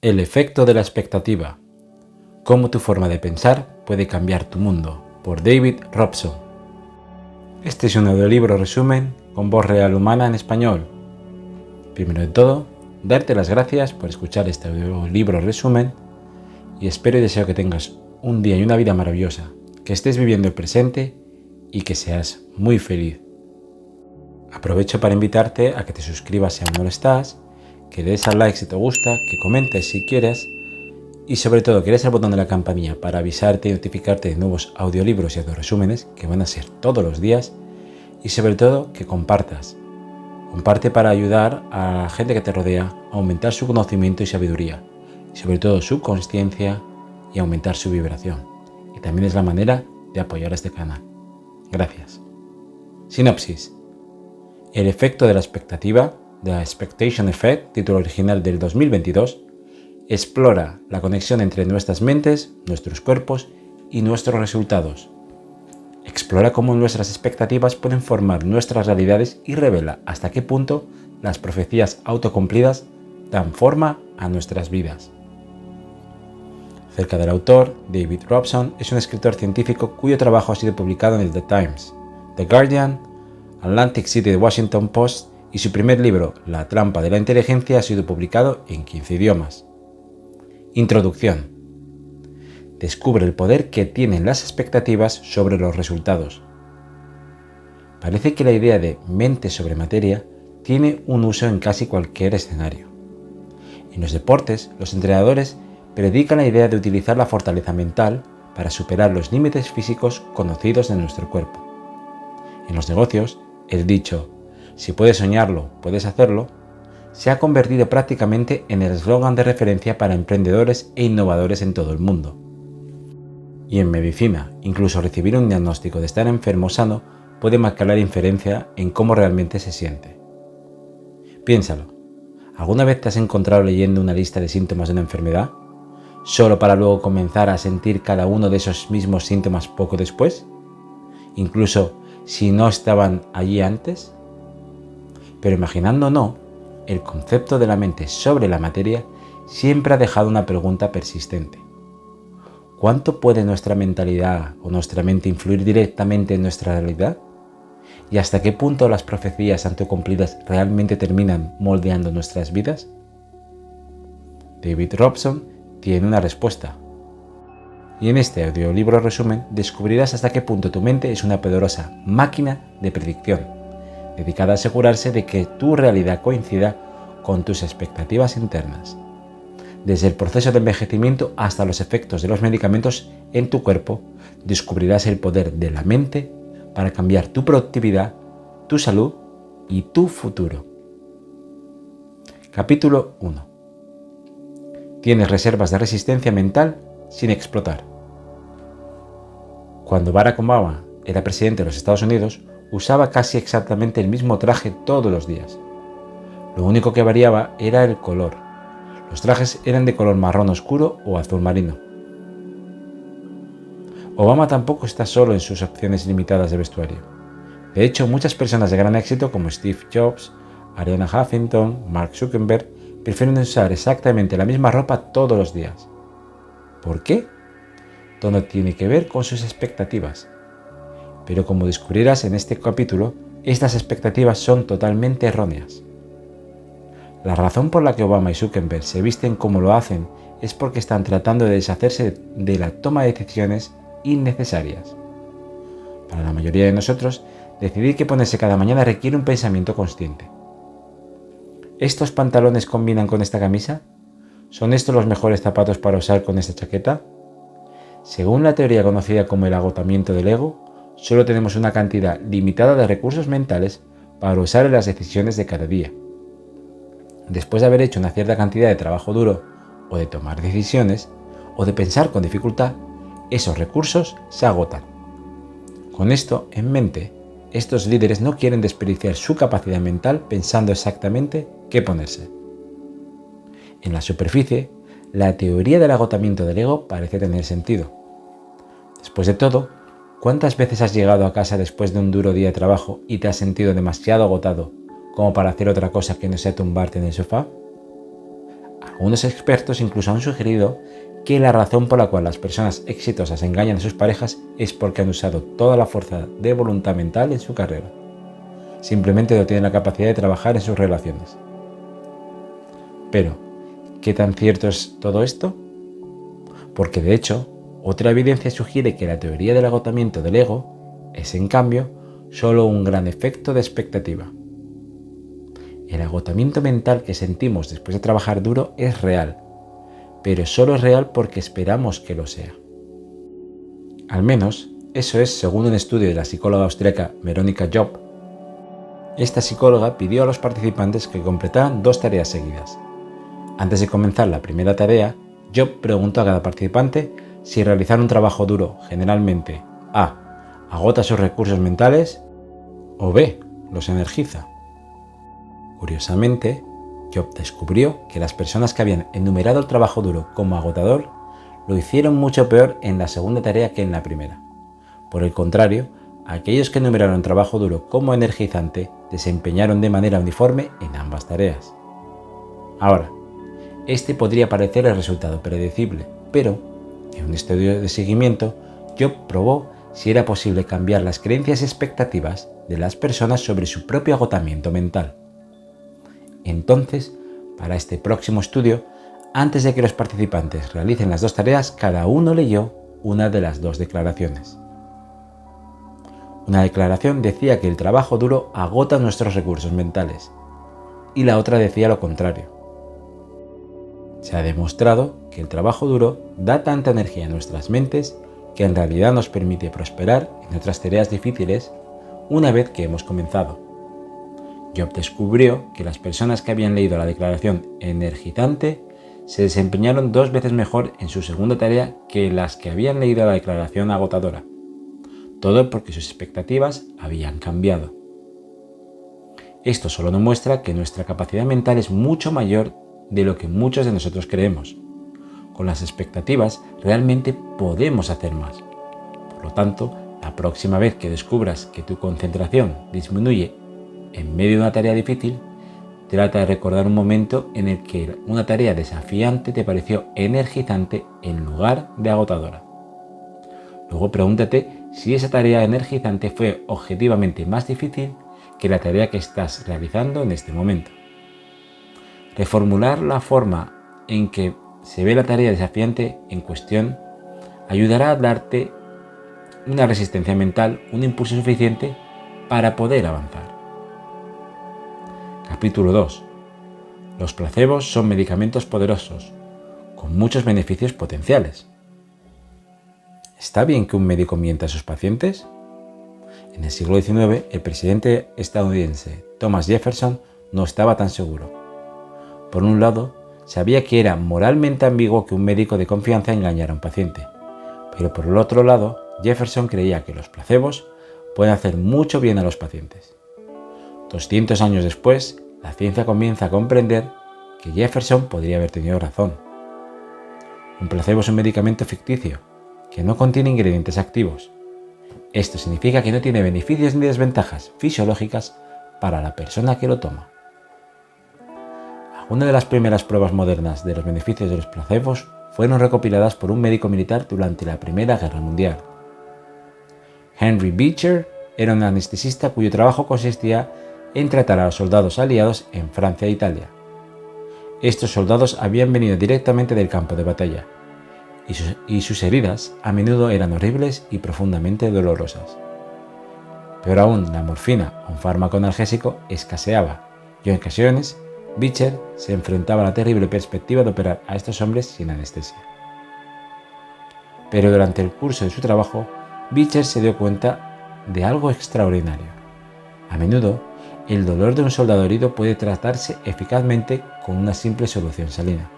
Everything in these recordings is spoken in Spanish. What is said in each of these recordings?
El efecto de la expectativa. Cómo tu forma de pensar puede cambiar tu mundo, por David Robson. Este es un audiolibro resumen con voz real humana en español. Primero de todo, darte las gracias por escuchar este audiolibro resumen y espero y deseo que tengas un día y una vida maravillosa, que estés viviendo el presente y que seas muy feliz. Aprovecho para invitarte a que te suscribas si aún no lo estás, que des al like si te gusta, que comentes si quieres y sobre todo que des al botón de la campanilla para avisarte y notificarte de nuevos audiolibros y audioresúmenes que van a ser todos los días y sobre todo que compartas. Comparte para ayudar a la gente que te rodea a aumentar su conocimiento y sabiduría y sobre todo su consciencia y aumentar su vibración. Y también es la manera de apoyar a este canal. Gracias. Sinopsis. El efecto de la expectativa, The Expectation Effect, título original del 2022, explora la conexión entre nuestras mentes, nuestros cuerpos y nuestros resultados. Explora cómo nuestras expectativas pueden formar nuestras realidades y revela hasta qué punto las profecías autocumplidas dan forma a nuestras vidas. Cerca del autor, David Robson es un escritor científico cuyo trabajo ha sido publicado en el The Times, The Guardian, Atlantic City, The Washington Post y su primer libro, La trampa de la inteligencia, ha sido publicado en 15 idiomas. Introducción. Descubre el poder que tienen las expectativas sobre los resultados. Parece que la idea de mente sobre materia tiene un uso en casi cualquier escenario. En los deportes, los entrenadores predican la idea de utilizar la fortaleza mental para superar los límites físicos conocidos de nuestro cuerpo. En los negocios, el dicho "si puedes soñarlo, puedes hacerlo" se ha convertido prácticamente en el eslogan de referencia para emprendedores e innovadores en todo el mundo. Y en medicina, incluso recibir un diagnóstico de estar enfermo o sano puede marcar la diferencia en cómo realmente se siente. Piénsalo, ¿alguna vez te has encontrado leyendo una lista de síntomas de una enfermedad, solo para luego comenzar a sentir cada uno de esos mismos síntomas poco después? Incluso si no estaban allí antes. Pero imaginando o no, el concepto de la mente sobre la materia siempre ha dejado una pregunta persistente. ¿Cuánto puede nuestra mentalidad o nuestra mente influir directamente en nuestra realidad? ¿Y hasta qué punto las profecías autocumplidas realmente terminan moldeando nuestras vidas? David Robson tiene una respuesta. Y en este audiolibro resumen descubrirás hasta qué punto tu mente es una poderosa máquina de predicción, dedicada a asegurarse de que tu realidad coincida con tus expectativas internas. Desde el proceso de envejecimiento hasta los efectos de los medicamentos en tu cuerpo, descubrirás el poder de la mente para cambiar tu productividad, tu salud y tu futuro. Capítulo 1. Tienes reservas de resistencia mental sin explotar. Cuando Barack Obama era presidente de los Estados Unidos, usaba casi exactamente el mismo traje todos los días. Lo único que variaba era el color. Los trajes eran de color marrón oscuro o azul marino. Obama tampoco está solo en sus opciones limitadas de vestuario. De hecho, muchas personas de gran éxito como Steve Jobs, Arianna Huffington, Mark Zuckerberg prefieren usar exactamente la misma ropa todos los días. ¿Por qué? Todo tiene que ver con sus expectativas. Pero como descubrirás en este capítulo, estas expectativas son totalmente erróneas. La razón por la que Obama y Zuckerberg se visten como lo hacen es porque están tratando de deshacerse de la toma de decisiones innecesarias. Para la mayoría de nosotros, decidir qué ponerse cada mañana requiere un pensamiento consciente. ¿Estos pantalones combinan con esta camisa? ¿Son estos los mejores zapatos para usar con esta chaqueta? Según la teoría conocida como el agotamiento del ego, solo tenemos una cantidad limitada de recursos mentales para usar en las decisiones de cada día. Después de haber hecho una cierta cantidad de trabajo duro, o de tomar decisiones, o de pensar con dificultad, esos recursos se agotan. Con esto en mente, estos líderes no quieren desperdiciar su capacidad mental pensando exactamente qué ponerse. En la superficie, la teoría del agotamiento del ego parece tener sentido. Después de todo, ¿cuántas veces has llegado a casa después de un duro día de trabajo y te has sentido demasiado agotado como para hacer otra cosa que no sea tumbarte en el sofá? Algunos expertos incluso han sugerido que la razón por la cual las personas exitosas engañan a sus parejas es porque han usado toda la fuerza de voluntad mental en su carrera. Simplemente no tienen la capacidad de trabajar en sus relaciones. Pero, ¿qué tan cierto es todo esto? Porque de hecho, otra evidencia sugiere que la teoría del agotamiento del ego es, en cambio, solo un gran efecto de expectativa. El agotamiento mental que sentimos después de trabajar duro es real, pero solo es real porque esperamos que lo sea. Al menos, eso es según un estudio de la psicóloga austríaca Veronika Job. Esta psicóloga pidió a los participantes que completaran 2 tareas seguidas. Antes de comenzar la primera tarea, Job preguntó a cada participante si realizar un trabajo duro generalmente A. agota sus recursos mentales o B. los energiza. Curiosamente, Job descubrió que las personas que habían enumerado el trabajo duro como agotador lo hicieron mucho peor en la segunda tarea que en la primera. Por el contrario, aquellos que enumeraron trabajo duro como energizante desempeñaron de manera uniforme en ambas tareas. Ahora, este podría parecer el resultado predecible, pero en un estudio de seguimiento, Job probó si era posible cambiar las creencias y expectativas de las personas sobre su propio agotamiento mental. Entonces, para este próximo estudio, antes de que los participantes realicen las 2 tareas, cada uno leyó una de las 2 declaraciones. Una declaración decía que el trabajo duro agota nuestros recursos mentales, y la otra decía lo contrario. Se ha demostrado que el trabajo duro da tanta energía a nuestras mentes que en realidad nos permite prosperar en otras tareas difíciles una vez que hemos comenzado. Job descubrió que las personas que habían leído la declaración energizante se desempeñaron 2 veces mejor en su segunda tarea que las que habían leído la declaración agotadora. Todo porque sus expectativas habían cambiado. Esto solo nos muestra que nuestra capacidad mental es mucho mayor de lo que muchos de nosotros creemos. Con las expectativas realmente podemos hacer más. Por lo tanto, la próxima vez que descubras que tu concentración disminuye en medio de una tarea difícil, trata de recordar un momento en el que una tarea desafiante te pareció energizante en lugar de agotadora. Luego pregúntate si esa tarea energizante fue objetivamente más difícil que la tarea que estás realizando en este momento. Reformular la forma en que se ve la tarea desafiante en cuestión ayudará a darte una resistencia mental, un impulso suficiente para poder avanzar. Capítulo 2. Los placebos son medicamentos poderosos, con muchos beneficios potenciales. ¿Está bien que un médico mienta a sus pacientes? En el siglo XIX, el presidente estadounidense Thomas Jefferson no estaba tan seguro. Por un lado, sabía que era moralmente ambiguo que un médico de confianza engañara a un paciente, pero por el otro lado, Jefferson creía que los placebos pueden hacer mucho bien a los pacientes. 200 años después, la ciencia comienza a comprender que Jefferson podría haber tenido razón. Un placebo es un medicamento ficticio, que no contiene ingredientes activos. Esto significa que no tiene beneficios ni desventajas fisiológicas para la persona que lo toma. Una de las primeras pruebas modernas de los beneficios de los placebos fueron recopiladas por un médico militar durante la Primera Guerra Mundial. Henry Beecher era un anestesista cuyo trabajo consistía en tratar a los soldados aliados en Francia e Italia. Estos soldados habían venido directamente del campo de batalla, y sus heridas a menudo eran horribles y profundamente dolorosas. Pero aún la morfina, un fármaco analgésico, escaseaba, y en ocasiones Beecher se enfrentaba a la terrible perspectiva de operar a estos hombres sin anestesia. Pero durante el curso de su trabajo, Beecher se dio cuenta de algo extraordinario. A menudo, el dolor de un soldado herido puede tratarse eficazmente con una simple solución salina.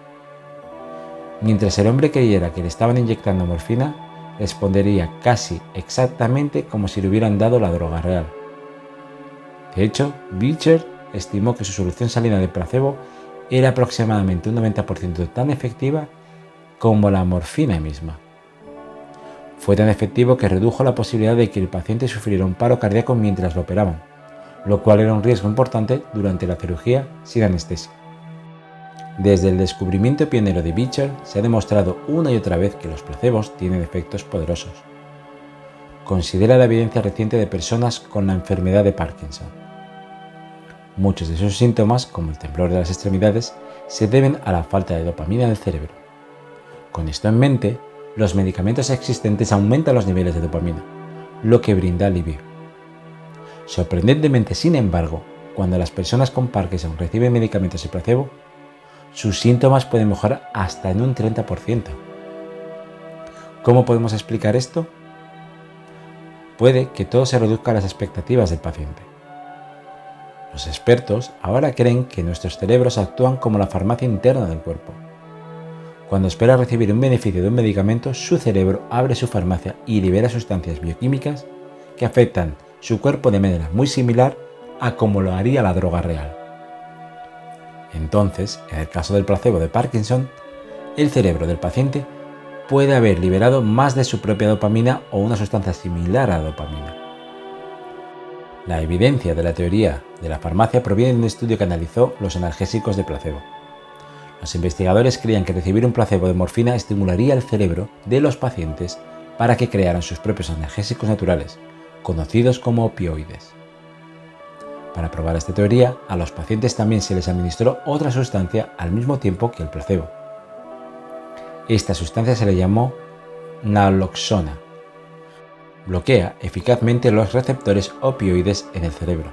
Mientras el hombre creyera que le estaban inyectando morfina, respondería casi exactamente como si le hubieran dado la droga real. De hecho, Beecher estimó que su solución salina de placebo era aproximadamente un 90% tan efectiva como la morfina misma. Fue tan efectivo que redujo la posibilidad de que el paciente sufriera un paro cardíaco mientras lo operaban, lo cual era un riesgo importante durante la cirugía sin anestesia. Desde el descubrimiento pionero de Beecher se ha demostrado una y otra vez que los placebos tienen efectos poderosos. Considera la evidencia reciente de personas con la enfermedad de Parkinson. Muchos de sus síntomas, como el temblor de las extremidades, se deben a la falta de dopamina en el cerebro. Con esto en mente, los medicamentos existentes aumentan los niveles de dopamina, lo que brinda alivio. Sorprendentemente, sin embargo, cuando las personas con Parkinson reciben medicamentos de placebo, sus síntomas pueden mejorar hasta en un 30%. ¿Cómo podemos explicar esto? Puede que todo se reduzca a las expectativas del paciente. Los expertos ahora creen que nuestros cerebros actúan como la farmacia interna del cuerpo. Cuando espera recibir un beneficio de un medicamento, su cerebro abre su farmacia y libera sustancias bioquímicas que afectan su cuerpo de manera muy similar a como lo haría la droga real. Entonces, en el caso del placebo de Parkinson, el cerebro del paciente puede haber liberado más de su propia dopamina o una sustancia similar a la dopamina. La evidencia de la teoría de la farmacia proviene de un estudio que analizó los analgésicos de placebo. Los investigadores creían que recibir un placebo de morfina estimularía el cerebro de los pacientes para que crearan sus propios analgésicos naturales, conocidos como opioides. Para probar esta teoría, a los pacientes también se les administró otra sustancia al mismo tiempo que el placebo. Esta sustancia se le llamó naloxona. Bloquea eficazmente los receptores opioides en el cerebro.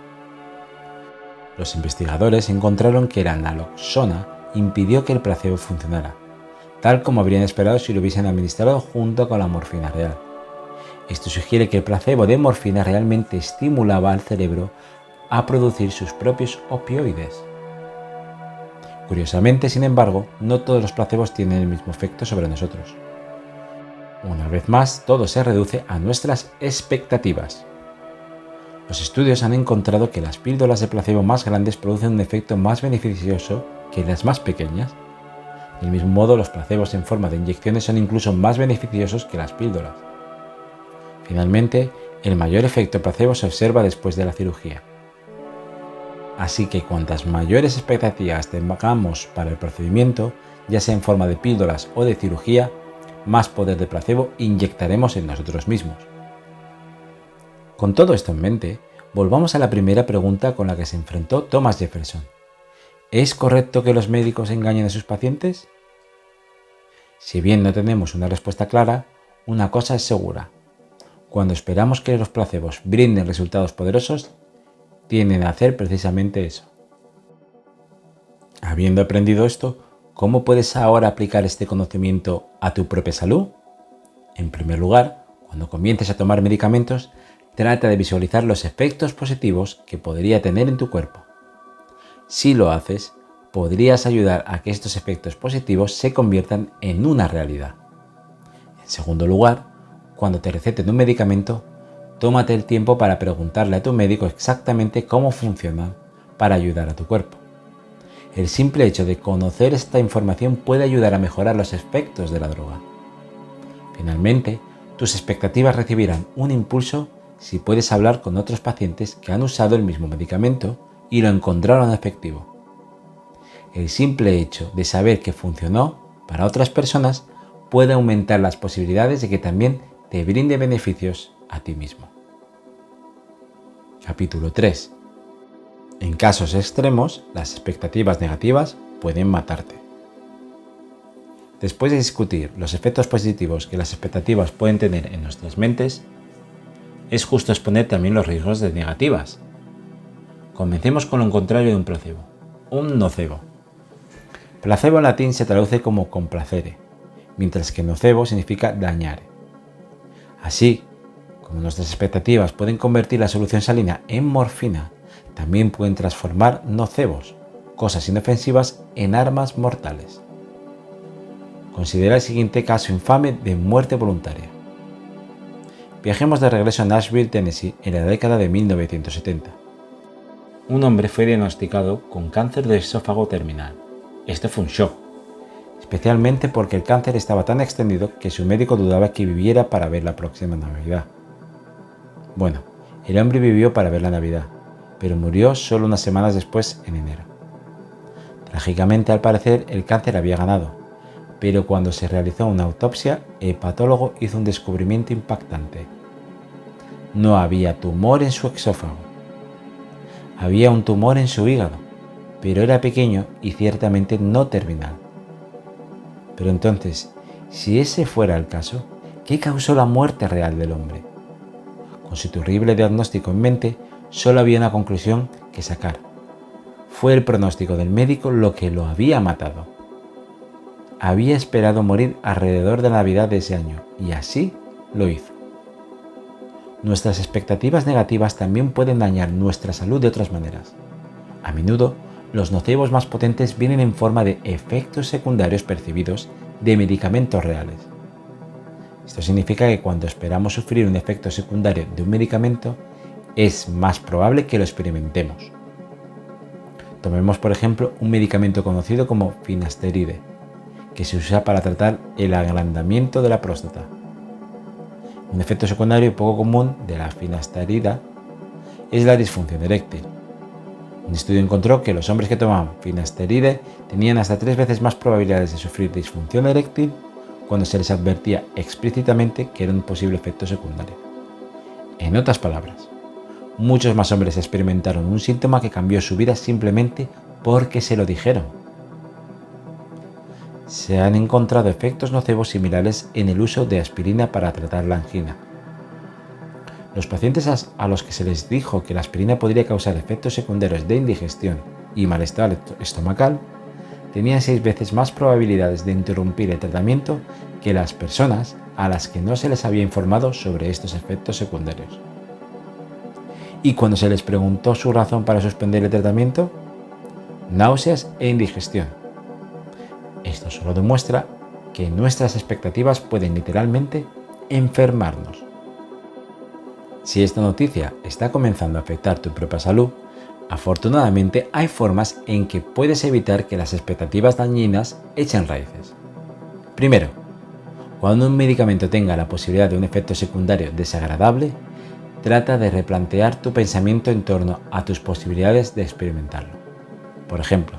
Los investigadores encontraron que la naloxona impidió que el placebo funcionara, tal como habrían esperado si lo hubiesen administrado junto con la morfina real. Esto sugiere que el placebo de morfina realmente estimulaba al cerebro a producir sus propios opioides. Curiosamente, sin embargo, no todos los placebos tienen el mismo efecto sobre nosotros. Una vez más, todo se reduce a nuestras expectativas. Los estudios han encontrado que las píldoras de placebo más grandes producen un efecto más beneficioso que las más pequeñas. Del mismo modo, los placebos en forma de inyecciones son incluso más beneficiosos que las píldoras. Finalmente, el mayor efecto placebo se observa después de la cirugía. Así que cuantas mayores expectativas tengamos para el procedimiento, ya sea en forma de píldoras o de cirugía, más poder de placebo inyectaremos en nosotros mismos. Con todo esto en mente, volvamos a la primera pregunta con la que se enfrentó Thomas Jefferson. ¿Es correcto que los médicos engañen a sus pacientes? Si bien no tenemos una respuesta clara, una cosa es segura. Cuando esperamos que los placebos brinden resultados poderosos, tienden a hacer precisamente eso. Habiendo aprendido esto, ¿cómo puedes ahora aplicar este conocimiento a tu propia salud? En primer lugar, cuando comiences a tomar medicamentos, trata de visualizar los efectos positivos que podría tener en tu cuerpo. Si lo haces, podrías ayudar a que estos efectos positivos se conviertan en una realidad. En segundo lugar, cuando te receten un medicamento, tómate el tiempo para preguntarle a tu médico exactamente cómo funcionan para ayudar a tu cuerpo. El simple hecho de conocer esta información puede ayudar a mejorar los efectos de la droga. Finalmente, tus expectativas recibirán un impulso si puedes hablar con otros pacientes que han usado el mismo medicamento y lo encontraron efectivo. El simple hecho de saber que funcionó para otras personas puede aumentar las posibilidades de que también te brinde beneficios a ti mismo. Capítulo 3. En casos extremos, las expectativas negativas pueden matarte. Después de discutir los efectos positivos que las expectativas pueden tener en nuestras mentes, es justo exponer también los riesgos de negativas. Comencemos con lo contrario de un placebo, un nocebo. Placebo en latín se traduce como complacere, mientras que nocebo significa dañar. Así, como nuestras expectativas pueden convertir la solución salina en morfina, también pueden transformar nocebos, cosas inofensivas, en armas mortales. Considera el siguiente caso infame de muerte voluntaria. Viajemos de regreso a Nashville, Tennessee, en la década de 1970. Un hombre fue diagnosticado con cáncer de esófago terminal. Esto fue un shock, especialmente porque el cáncer estaba tan extendido que su médico dudaba que viviera para ver la próxima Navidad. Bueno, el hombre vivió para ver la Navidad, pero murió solo unas semanas después, en enero. Trágicamente, al parecer, el cáncer había ganado, pero cuando se realizó una autopsia, el patólogo hizo un descubrimiento impactante. No había tumor en su esófago. Había un tumor en su hígado, pero era pequeño y ciertamente no terminal. Pero entonces, si ese fuera el caso, ¿qué causó la muerte real del hombre? Con su terrible diagnóstico en mente, solo había una conclusión que sacar. Fue el pronóstico del médico lo que lo había matado. Había esperado morir alrededor de la Navidad de ese año, y así lo hizo. Nuestras expectativas negativas también pueden dañar nuestra salud de otras maneras. A menudo, los nocivos más potentes vienen en forma de efectos secundarios percibidos de medicamentos reales. Esto significa que cuando esperamos sufrir un efecto secundario de un medicamento, es más probable que lo experimentemos. Tomemos, por ejemplo, un medicamento conocido como finasteride, que se usa para tratar el agrandamiento de la próstata. Un efecto secundario poco común de la finasterida es la disfunción eréctil. Un estudio encontró que los hombres que tomaban finasteride tenían hasta 3 veces más probabilidades de sufrir disfunción eréctil cuando se les advertía explícitamente que era un posible efecto secundario. En otras palabras, muchos más hombres experimentaron un síntoma que cambió su vida simplemente porque se lo dijeron. Se han encontrado efectos nocivos similares en el uso de aspirina para tratar la angina. Los pacientes a los que se les dijo que la aspirina podría causar efectos secundarios de indigestión y malestar estomacal tenían 6 veces más probabilidades de interrumpir el tratamiento que las personas a las que no se les había informado sobre estos efectos secundarios. Y cuando se les preguntó su razón para suspender el tratamiento, náuseas e indigestión. Esto solo demuestra que nuestras expectativas pueden literalmente enfermarnos. Si esta noticia está comenzando a afectar tu propia salud, afortunadamente hay formas en que puedes evitar que las expectativas dañinas echen raíces. Primero, cuando un medicamento tenga la posibilidad de un efecto secundario desagradable, trata de replantear tu pensamiento en torno a tus posibilidades de experimentarlo. Por ejemplo,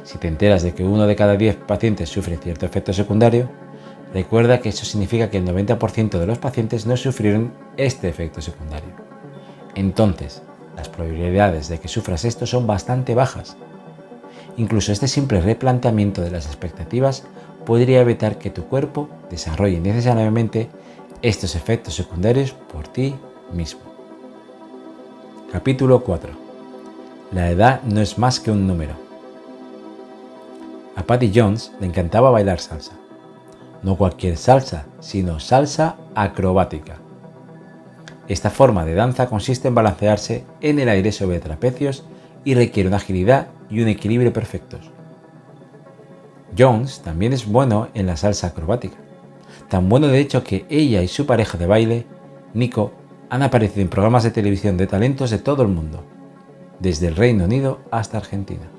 si te enteras de que 1 de cada 10 pacientes sufre cierto efecto secundario, recuerda que eso significa que el 90% de los pacientes no sufrieron este efecto secundario. Entonces, las probabilidades de que sufras esto son bastante bajas. Incluso este simple replanteamiento de las expectativas podría evitar que tu cuerpo desarrolle necesariamente estos efectos secundarios por ti mismo. Capítulo 4. La edad no es más que un número. A Patty Jones le encantaba bailar salsa. No cualquier salsa, sino salsa acrobática. Esta forma de danza consiste en balancearse en el aire sobre trapecios y requiere una agilidad y un equilibrio perfectos. Jones también es bueno en la salsa acrobática, tan bueno de hecho que ella y su pareja de baile, Nico, han aparecido en programas de televisión de talentos de todo el mundo, desde el Reino Unido hasta Argentina.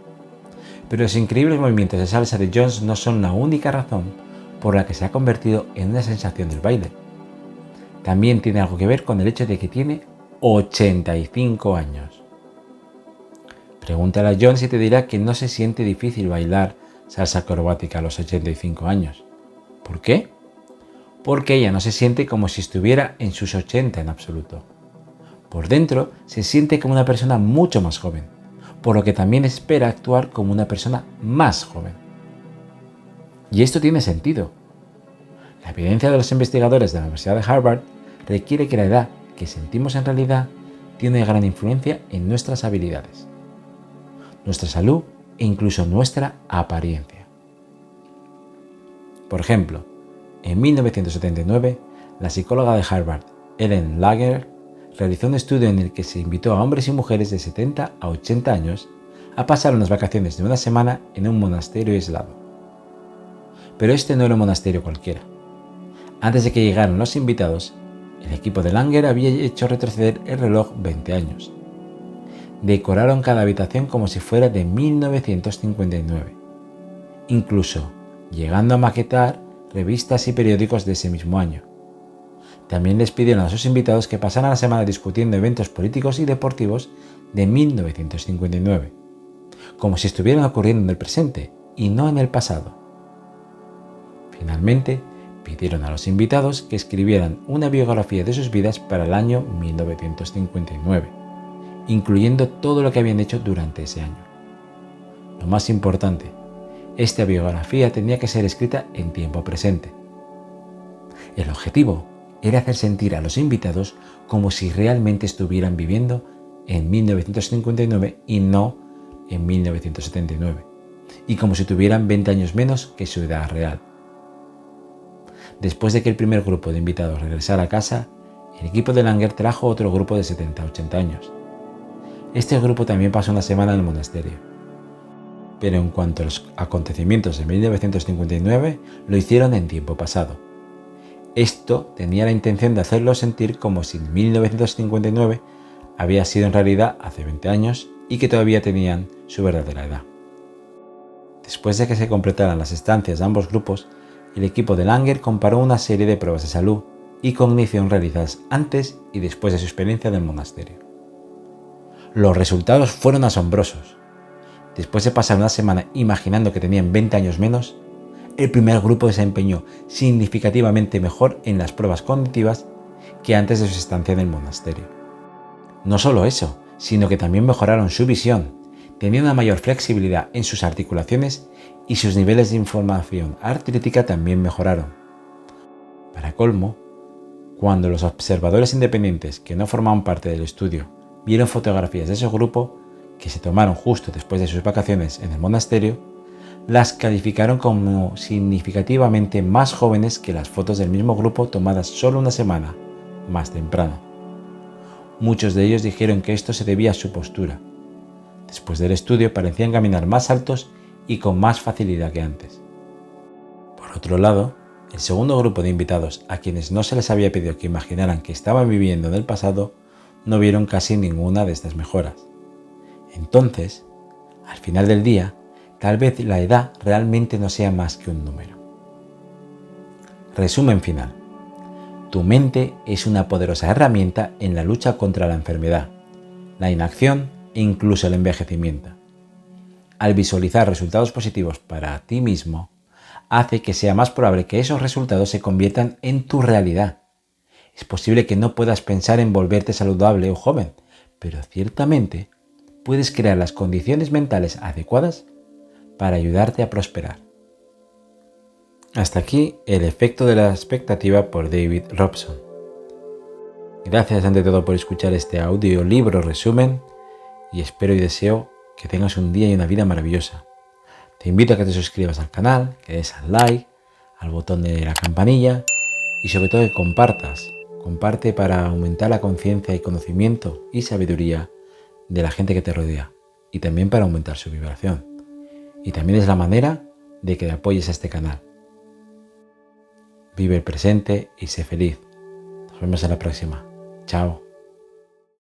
Pero los increíbles movimientos de salsa de Jones no son la única razón por la que se ha convertido en una sensación del baile. También tiene algo que ver con el hecho de que tiene 85 años. Pregúntale a Jones y te dirá que no se siente difícil bailar salsa acrobática a los 85 años. ¿Por qué? Porque ella no se siente como si estuviera en sus 80 en absoluto. Por dentro se siente como una persona mucho más joven, por lo que también espera actuar como una persona más joven. Y esto tiene sentido. La evidencia de los investigadores de la Universidad de Harvard requiere que la edad que sentimos en realidad tiene gran influencia en nuestras habilidades, nuestra salud e incluso nuestra apariencia. Por ejemplo, en 1979, la psicóloga de Harvard, Ellen Lager, realizó un estudio en el que se invitó a hombres y mujeres de 70 a 80 años a pasar unas vacaciones de una semana en un monasterio aislado. Pero este no era un monasterio cualquiera. Antes de que llegaran los invitados, el equipo de Langer había hecho retroceder el reloj 20 años. Decoraron cada habitación como si fuera de 1959, incluso llegando a maquetar revistas y periódicos de ese mismo año. También les pidieron a sus invitados que pasaran la semana discutiendo eventos políticos y deportivos de 1959, como si estuvieran ocurriendo en el presente y no en el pasado. Finalmente, pidieron a los invitados que escribieran una biografía de sus vidas para el año 1959, incluyendo todo lo que habían hecho durante ese año. Lo más importante, esta biografía tenía que ser escrita en tiempo presente. El objetivo era hacer sentir a los invitados como si realmente estuvieran viviendo en 1959 y no en 1979, y como si tuvieran 20 años menos que su edad real. Después de que el primer grupo de invitados regresara a casa, el equipo de Langer trajo otro grupo de 70-80 años. Este grupo también pasó una semana en el monasterio. Pero en cuanto a los acontecimientos de 1959, lo hicieron en tiempo pasado. Esto tenía la intención de hacerlos sentir como si 1959 había sido en realidad hace 20 años y que todavía tenían su verdadera edad. Después de que se completaran las estancias de ambos grupos, el equipo de Langer comparó una serie de pruebas de salud y cognición realizadas antes y después de su experiencia en el monasterio. Los resultados fueron asombrosos. Después de pasar una semana imaginando que tenían 20 años menos, el primer grupo desempeñó significativamente mejor en las pruebas cognitivas que antes de su estancia en el monasterio. No solo eso, sino que también mejoraron su visión, tenían una mayor flexibilidad en sus articulaciones y sus niveles de información artrítica también mejoraron. Para colmo, cuando los observadores independientes que no formaban parte del estudio vieron fotografías de ese grupo, que se tomaron justo después de sus vacaciones en el monasterio, las calificaron como significativamente más jóvenes que las fotos del mismo grupo tomadas solo una semana más temprano. Muchos de ellos dijeron que esto se debía a su postura. Después del estudio parecían caminar más altos y con más facilidad que antes. Por otro lado, el segundo grupo de invitados, a quienes no se les había pedido que imaginaran que estaban viviendo en el pasado, no vieron casi ninguna de estas mejoras. Entonces, al final del día, tal vez la edad realmente no sea más que un número. Resumen final. Tu mente es una poderosa herramienta en la lucha contra la enfermedad, la inacción e incluso el envejecimiento. Al visualizar resultados positivos para ti mismo, hace que sea más probable que esos resultados se conviertan en tu realidad. Es posible que no puedas pensar en volverte saludable o joven, pero ciertamente puedes crear las condiciones mentales adecuadas para ayudarte a prosperar. Hasta aquí el efecto de la expectativa por David Robson. Gracias ante todo por escuchar este audiolibro resumen y espero y deseo que tengas un día y una vida maravillosa. Te invito a que te suscribas al canal, que des al like, al botón de la campanilla y sobre todo que compartas. Comparte para aumentar la conciencia y conocimiento y sabiduría de la gente que te rodea y también para aumentar su vibración. Y también es la manera de que apoyes a este canal. Vive el presente y sé feliz. Nos vemos en la próxima. Chao.